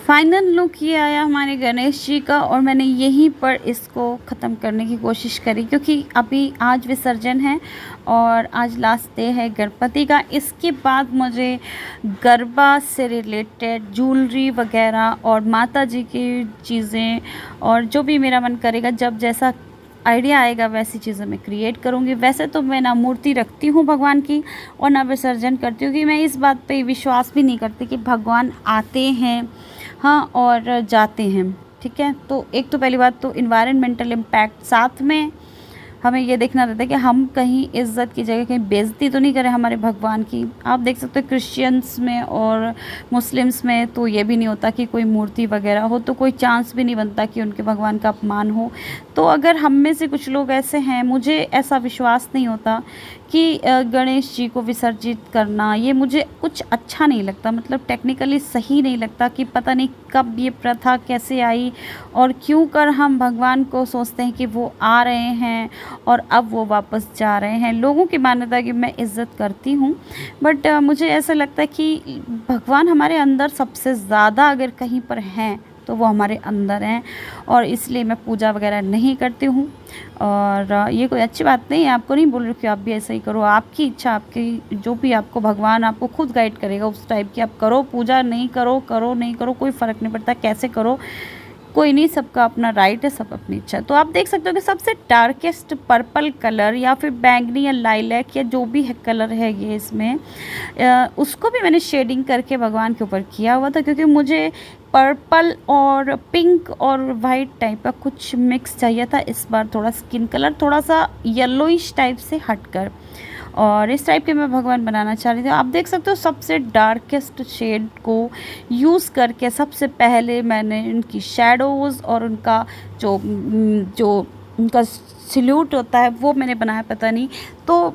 Final look ये आया हमारे गणेश जी का, और मैंने यहीं पर इसको ख़त्म करने की कोशिश करी क्योंकि अभी आज विसर्जन है और आज लास्ट डे है गणपति का। इसके बाद मुझे गरबा से रिलेटेड ज्वेलरी वगैरह और माता जी की चीज़ें और जो भी मेरा मन करेगा, जब जैसा आइडिया आएगा वैसी चीज़ें मैं क्रिएट करूँगी। वैसे तो मैं ना मूर्ति रखती हूँ भगवान की और ना विसर्जन करती हूँ, कि मैं इस बात पे विश्वास भी नहीं करती कि भगवान आते हैं हाँ और जाते हैं। ठीक है, तो एक तो पहली बात तो इन्वायरमेंटल इम्पैक्ट, साथ में हमें ये देखना रहता है कि हम कहीं इज़्ज़त की जगह कहीं बेइज्जती तो नहीं करें हमारे भगवान की। आप देख सकते हो क्रिश्चियंस में और मुस्लिम्स में तो ये भी नहीं होता कि कोई मूर्ति वगैरह हो, तो कोई चांस भी नहीं बनता कि उनके भगवान का अपमान हो। तो अगर हम में से कुछ लोग ऐसे हैं, मुझे ऐसा विश्वास नहीं होता कि गणेश जी को विसर्जित करना, ये मुझे कुछ अच्छा नहीं लगता, मतलब टेक्निकली सही नहीं लगता। कि पता नहीं कब ये प्रथा कैसे आई और क्यों कर हम भगवान को सोचते हैं कि वो आ रहे हैं और अब वो वापस जा रहे हैं। लोगों की मान्यता की मैं इज़्ज़त करती हूँ, बट मुझे ऐसा लगता है कि भगवान हमारे अंदर सबसे ज़्यादा अगर कहीं पर हैं तो वो हमारे अंदर हैं, और इसलिए मैं पूजा वगैरह नहीं करती हूँ। और ये कोई अच्छी बात नहीं है, आपको नहीं बोल रही कि आप भी ऐसा ही करो, आपकी इच्छा, आपकी जो भी आपको भगवान आपको खुद गाइड करेगा उस टाइप की आप करो। पूजा नहीं करो, करो नहीं करो, कोई फ़र्क नहीं पड़ता कैसे करो, कोई नहीं, सबका अपना राइट है, सब अपनी इच्छा। तो आप देख सकते हो कि सबसे डार्केस्ट पर्पल कलर या फिर बैंगनी या लाइलैक या जो भी है कलर है ये इसमें, उसको भी मैंने शेडिंग करके भगवान के ऊपर किया हुआ था, क्योंकि मुझे पर्पल और पिंक और वाइट टाइप का कुछ मिक्स चाहिए था इस बार। थोड़ा स्किन कलर थोड़ा सा येलोइश टाइप से हटकर, और इस टाइप के मैं भगवान बनाना चाह रही थी। आप देख सकते हो सबसे डार्केस्ट शेड को यूज़ करके सबसे पहले मैंने उनकी शैडोज़ और उनका जो जो उनका सिल्यूट होता है वो मैंने बनाया, पता नहीं। तो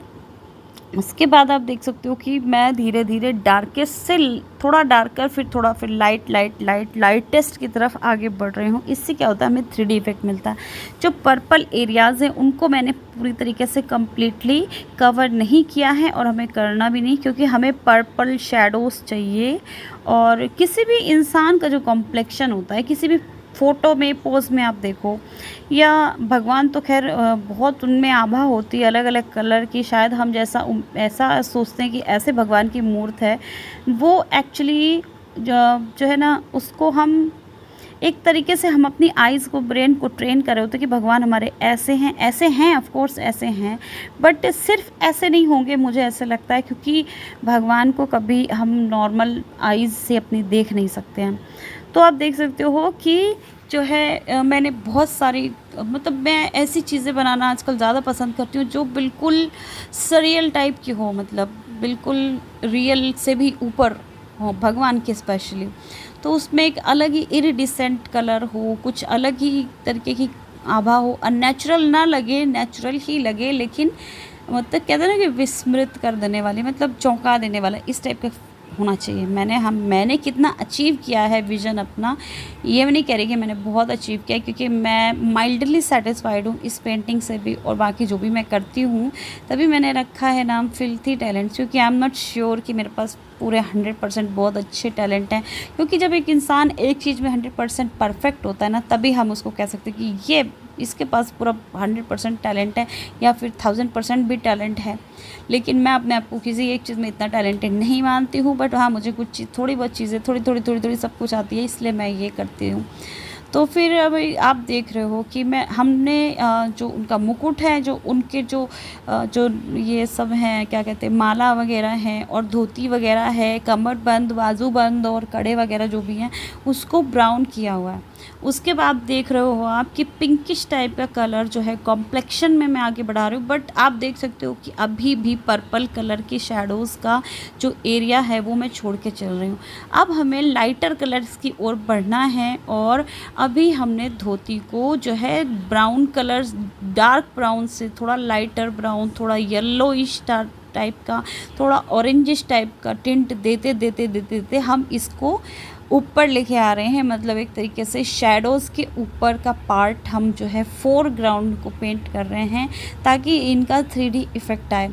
उसके बाद आप देख सकते हो कि मैं धीरे धीरे डार्केस्ट से थोड़ा डार्कर, फिर थोड़ा, फिर लाइटेस्ट की तरफ आगे बढ़ रही हूँ। इससे क्या होता है, हमें 3D इफेक्ट मिलता है। जो पर्पल एरियाज़ हैं उनको मैंने पूरी तरीके से कम्प्लीटली कवर नहीं किया है और हमें करना भी नहीं, क्योंकि हमें पर्पल शेडोज़ चाहिए। और किसी भी इंसान का जो कॉम्प्लेक्शन होता है, किसी भी फ़ोटो में, पोज में आप देखो, या भगवान तो खैर बहुत उनमें आभा होती है अलग अलग कलर की। शायद हम जैसा ऐसा सोचते हैं कि ऐसे भगवान की मूर्त है, वो एक्चुअली जो है ना, उसको हम एक तरीके से हम अपनी आइज़ को, ब्रेन को ट्रेन कर रहे होते कि भगवान हमारे ऐसे हैं, ऑफ कोर्स ऐसे हैं, बट सिर्फ ऐसे नहीं होंगे, मुझे ऐसा लगता है, क्योंकि भगवान को कभी हम नॉर्मल आइज़ से अपनी देख नहीं सकते हैं। तो आप देख सकते हो कि जो है मैंने बहुत सारी, मतलब मैं ऐसी चीज़ें बनाना आजकल ज़्यादा पसंद करती हूँ जो बिल्कुल सरियल टाइप की हो, मतलब बिल्कुल रियल से भी ऊपर हो, भगवान के स्पेशली। तो उसमें एक अलग ही इरिडिसेंट कलर हो, कुछ अलग ही तरीके की आभा हो, अननेचुरल ना लगे, नेचुरल ही लगे, लेकिन मतलब कहते हैं ना कि विस्मृत कर देने वाली, मतलब चौंका देने वाला, इस टाइप का होना चाहिए। मैंने कितना अचीव किया है विज़न अपना, ये मैं नहीं कह रही कि मैंने बहुत अचीव किया है, क्योंकि मैं माइल्डली सेटिस्फाइड हूँ इस पेंटिंग से भी और बाकी जो भी मैं करती हूँ। तभी मैंने रखा है नाम फिल्थी टैलेंट्स, क्योंकि आई एम नॉट श्योर कि मेरे पास पूरे 100% बहुत अच्छे टैलेंट हैं। क्योंकि जब एक इंसान एक चीज़ में 100% परफेक्ट होता है ना, तभी हम उसको कह सकते हैं कि ये इसके पास पूरा 100% टैलेंट है, या फिर 1000% भी टैलेंट है। लेकिन मैं अपने आप को किसी एक चीज़ में इतना टैलेंटेड नहीं मानती हूँ, बट हाँ, मुझे कुछ चीज़, थोड़ी बहुत चीज़ें थोड़ी सब कुछ आती है, इसलिए मैं ये करती हूँ। तो फिर अब आप देख रहे हो कि हमने जो उनका मुकुट है, जो उनके जो ये सब हैं, क्या कहते हैं, माला वगैरह है और धोती वगैरह है, कमरबंद, बाजूबंद और कड़े वगैरह जो भी हैं, उसको ब्राउन किया हुआ है। उसके बाद देख रहे हो आप कि पिंकिश टाइप का कलर जो है कॉम्प्लेक्शन में मैं आगे बढ़ा रही हूँ, बट आप देख सकते हो कि अभी भी पर्पल कलर के शैडोज़ का जो एरिया है वो मैं छोड़ के चल रही हूँ। अब हमें लाइटर कलर्स की ओर बढ़ना है, और अभी हमने धोती को जो है ब्राउन कलर्स, डार्क ब्राउन से थोड़ा लाइटर ब्राउन, थोड़ा येलोइश टाइप का, थोड़ा ऑरेंजिश टाइप का टिंट देते हम इसको ऊपर लेके आ रहे हैं। मतलब एक तरीके से शैडोज़ के ऊपर का पार्ट हम जो है फोरग्राउंड को पेंट कर रहे हैं, ताकि इनका 3D इफ़ेक्ट आए।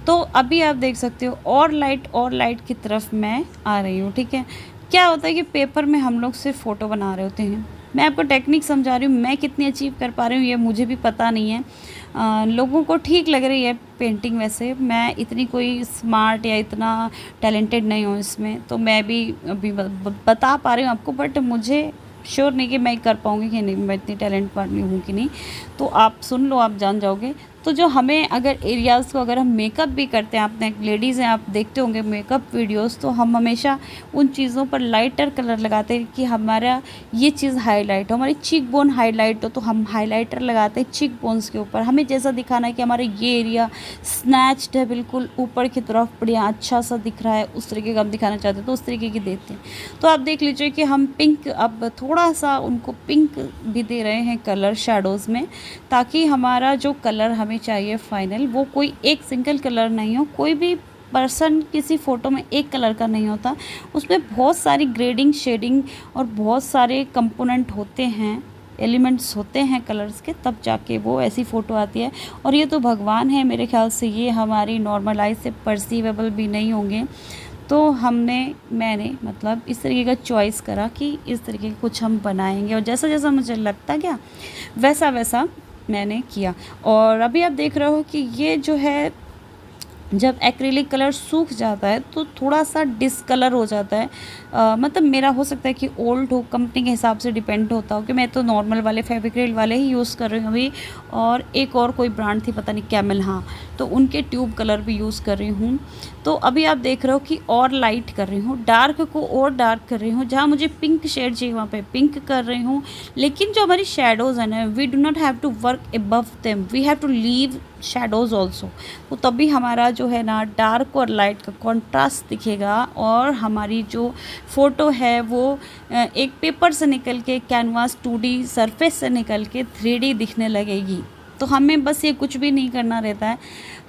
तो अभी आप देख सकते हो और लाइट की तरफ मैं आ रही हूँ, ठीक है। क्या होता है कि पेपर में हम लोग सिर्फ फ़ोटो बना रहे होते हैं। मैं आपको टेक्निक समझा रही हूँ, मैं कितनी अचीव कर पा रही हूँ ये मुझे भी पता नहीं है। लोगों को ठीक लग रही है पेंटिंग, वैसे मैं इतनी कोई स्मार्ट या इतना टैलेंटेड नहीं हूँ इसमें, तो मैं भी अभी बता पा रही हूँ आपको, बट मुझे श्योर नहीं कि मैं कर पाऊँगी कि नहीं, मैं इतनी टैलेंट वाली हूँ कि नहीं। तो आप सुन लो, आप जान जाओगे। तो जो हमें अगर एरियाज़ को अगर हम मेकअप भी करते हैं, आपने लेडीज़ हैं, आप देखते होंगे मेकअप वीडियोस, तो हम हमेशा उन चीज़ों पर लाइटर कलर लगाते हैं कि हमारा ये चीज़ हाईलाइट हो, हमारी चीक बोन हाईलाइट हो, तो हम हाईलाइटर लगाते हैं चीक बोन्स के ऊपर। हमें जैसा दिखाना है कि हमारा ये एरिया स्नैच्ड है, बिल्कुल ऊपर की तरफ बढ़िया अच्छा सा दिख रहा है, उस तरीके का हम दिखाना चाहते हैं, तो उस तरीके की देते हैं। तो आप देख लीजिए कि हम पिंक, अब थोड़ा सा उनको पिंक भी दे रहे हैं कलर शेडोज़ में, ताकि हमारा जो कलर हमें चाहिए फाइनल, वो कोई एक सिंगल कलर नहीं हो। कोई भी पर्सन किसी फ़ोटो में एक कलर का नहीं होता, उसमें बहुत सारी ग्रेडिंग, शेडिंग और बहुत सारे कंपोनेंट होते हैं, एलिमेंट्स होते हैं कलर्स के, तब जाके वो ऐसी फ़ोटो आती है। और ये तो भगवान है, मेरे ख्याल से ये हमारी नॉर्मल आई से परसीवेबल भी नहीं होंगे। तो मैंने मतलब इस तरीके का चॉइस करा कि इस तरीके का कुछ हम बनाएंगे, और जैसा जैसा मुझे लगता गया वैसा वैसा मैंने किया। और अभी आप देख रहे हो कि ये जो है, जब एक्रिलिक कलर सूख जाता है तो थोड़ा सा डिसकलर हो जाता है। मतलब मेरा हो सकता है कि ओल्ड हो, कंपनी के हिसाब से डिपेंड होता हो, कि मैं तो नॉर्मल वाले फेविक्रिल वाले ही यूज़ कर रही हूँ अभी, और एक और कोई ब्रांड थी पता नहीं कैमल, हाँ, तो उनके ट्यूब कलर भी यूज़ कर रही हूँ। तो अभी आप देख रहे हो कि और लाइट कर रही हूँ, डार्क को और डार्क कर रही हूँ, जहाँ मुझे पिंक शेड चाहिए वहाँ पे पिंक कर रही हूँ। लेकिन जो हमारी शेडोज़ है ना, we do not have to work above them, we have to leave shadows also. तो तभी हमारा जो है ना डार्क और लाइट का कॉन्ट्रास्ट दिखेगा, और हमारी जो फ़ोटो है वो एक पेपर से निकल के कैनवास 2D सरफेस से निकल के 3D दिखने लगेगी। तो हमें बस ये कुछ भी नहीं करना रहता है,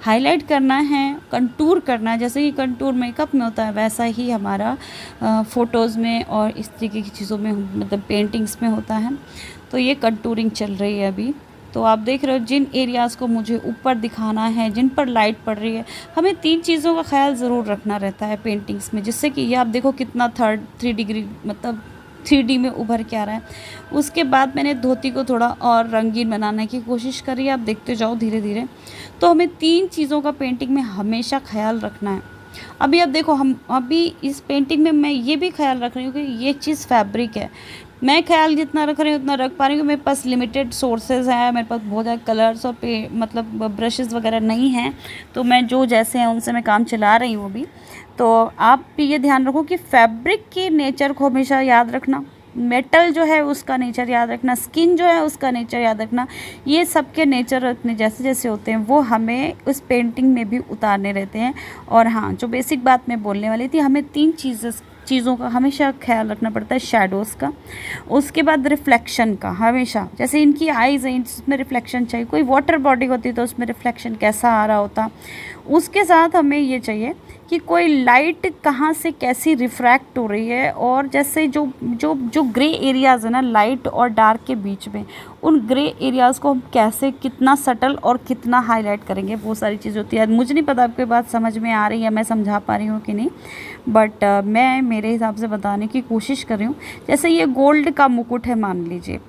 हाईलाइट करना है, कंटूर करना है। जैसे कि कंटूर मेकअप में होता है, वैसा ही हमारा फ़ोटोज़ में और इस तरीके की चीज़ों में, मतलब पेंटिंग्स में होता है। तो ये कंटूरिंग चल रही है अभी। तो आप देख रहे हो जिन एरियाज़ को मुझे ऊपर दिखाना है, जिन पर लाइट पड़ रही है, हमें 3 चीज़ों का ख्याल ज़रूर रखना रहता है पेंटिंग्स में, जिससे कि ये आप देखो कितना 3 डिग्री मतलब 3D में उभर के आ रहा है। उसके बाद मैंने धोती को थोड़ा और रंगीन बनाने की कोशिश करी, आप देखते जाओ धीरे धीरे। तो हमें 3 चीज़ों का पेंटिंग में हमेशा ख्याल रखना है। अभी आप देखो, हम अभी इस पेंटिंग में मैं ये भी ख्याल रख रही हूँ कि ये चीज़ फैब्रिक है। मैं ख्याल जितना रख रही हूँ उतना रख पा रही हूँ, मेरे पास लिमिटेड सोर्सेज हैं, मेरे पास बहुत ज़्यादा कलर्स और मतलब ब्रशेज़ वगैरह नहीं हैं, तो मैं जो जैसे हैं उनसे मैं काम चला रही हूँ अभी। तो आप भी ये ध्यान रखो कि फैब्रिक के नेचर को हमेशा याद रखना, मेटल जो है उसका नेचर याद रखना, स्किन जो है उसका नेचर याद रखना। ये सब के नेचर अपने जैसे जैसे होते हैं वो हमें उस पेंटिंग में भी उतारने रहते हैं। और हाँ, जो बेसिक बात मैं बोलने वाली थी, हमें 3 चीज़ों का हमेशा ख्याल रखना पड़ता है, शैडोज़ का, उसके बाद रिफ्लेक्शन का। हमेशा जैसे इनकी आइज़ हैं, इसमें रिफ्लेक्शन चाहिए, कोई वाटर बॉडी होती तो उसमें रिफ्लेक्शन कैसा आ रहा होता। उसके साथ हमें ये चाहिए कि कोई लाइट कहाँ से कैसी रिफ्रैक्ट हो रही है, और जैसे जो जो जो ग्रे एरियाज़ है ना लाइट और डार्क के बीच में, उन ग्रे एरियाज़ को हम कैसे कितना सटल और कितना हाईलाइट करेंगे, वो सारी चीज़ होती है। मुझे नहीं पता आपकी बात समझ में आ रही है, मैं समझा पा रही हूँ कि नहीं, बट मैं मेरे हिसाब से बताने की कोशिश कर रही हूँ। जैसे ये गोल्ड का मुकुट है मान लीजिए,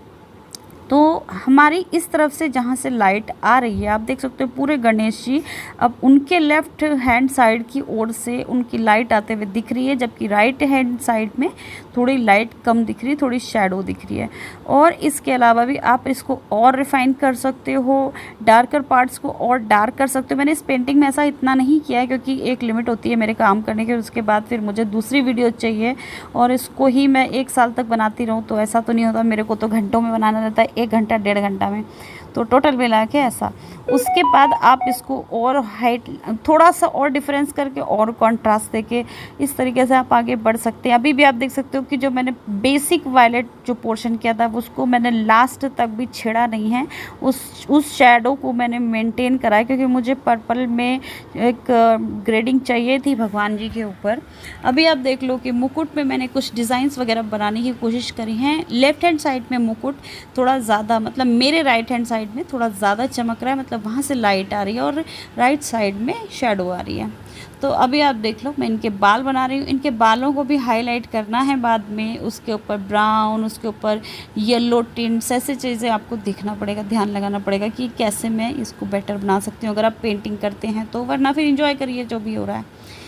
तो हमारी इस तरफ से जहाँ से लाइट आ रही है, आप देख सकते हो पूरे गणेश जी, अब उनके लेफ़्ट हैंड साइड की ओर से उनकी लाइट आते हुए दिख रही है, जबकि राइट हैंड साइड में थोड़ी लाइट कम दिख रही है, थोड़ी शैडो दिख रही है। और इसके अलावा भी आप इसको और रिफ़ाइन कर सकते हो, डार्कर पार्ट्स को और डार्क कर सकते हो। मैंने इस पेंटिंग में ऐसा इतना नहीं किया है, क्योंकि एक लिमिट होती है मेरे काम करने की, उसके बाद फिर मुझे दूसरी वीडियो चाहिए, और इसको ही मैं 1 साल तक बनाती रहूँ, तो ऐसा तो नहीं होता। मेरे को तो घंटों में बनाना रहता है, 1 घंटा 1.5 घंटा में, तो टोटल मिला के ऐसा। उसके बाद आप इसको और हाइट थोड़ा सा और डिफरेंस करके और कंट्रास्ट देके इस तरीके से आप आगे बढ़ सकते हैं। अभी भी आप देख सकते हो कि जो मैंने बेसिक वायलेट जो पोर्शन किया था उसको मैंने लास्ट तक भी छेड़ा नहीं है, उस शैडो को मैंने मेंटेन करा है, क्योंकि मुझे पर्पल में एक ग्रेडिंग चाहिए थी भगवान जी के ऊपर। अभी आप देख लो कि मुकुट में मैंने कुछ डिज़ाइंस वगैरह बनाने की कोशिश करी हैं। लेफ़्ट हैंड साइड में मुकुट थोड़ा ज़्यादा, मतलब मेरे राइट हैंड साइड में थोड़ा ज़्यादा चमक रहा है, मतलब वहाँ से लाइट आ रही है, और राइट साइड में शेडो आ रही है। तो अभी आप देख लो, मैं इनके बाल बना रही हूँ। इनके बालों को भी हाईलाइट करना है बाद में, उसके ऊपर ब्राउन, उसके ऊपर येलो टिंट्स, ऐसी चीज़ें आपको देखना पड़ेगा, ध्यान लगाना पड़ेगा कि कैसे मैं इसको बेटर बना सकती हूँ अगर आप पेंटिंग करते हैं तो, वरना फिर एंजॉय करिए जो भी हो रहा है।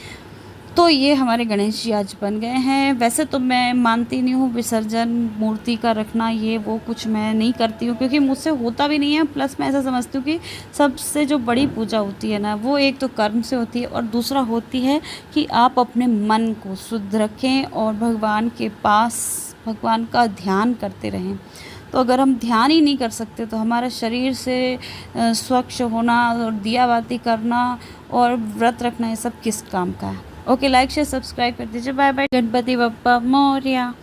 तो ये हमारे गणेश जी आज बन गए हैं। वैसे तो मैं मानती नहीं हूँ विसर्जन मूर्ति का रखना, ये वो कुछ मैं नहीं करती हूँ, क्योंकि मुझसे होता भी नहीं है। प्लस मैं ऐसा समझती हूँ कि सबसे जो बड़ी पूजा होती है ना, वो एक तो कर्म से होती है और दूसरा होती है कि आप अपने मन को शुद्ध रखें और भगवान के पास भगवान का ध्यान करते रहें। तो अगर हम ध्यान ही नहीं कर सकते तो हमारा शरीर से स्वच्छ होना और दिया बाती करना और व्रत रखना, ये सब किस काम का है। ओके, लाइक शेयर सब्सक्राइब कर दीजिए। Bye bye. गणपति बप्पा मोरया।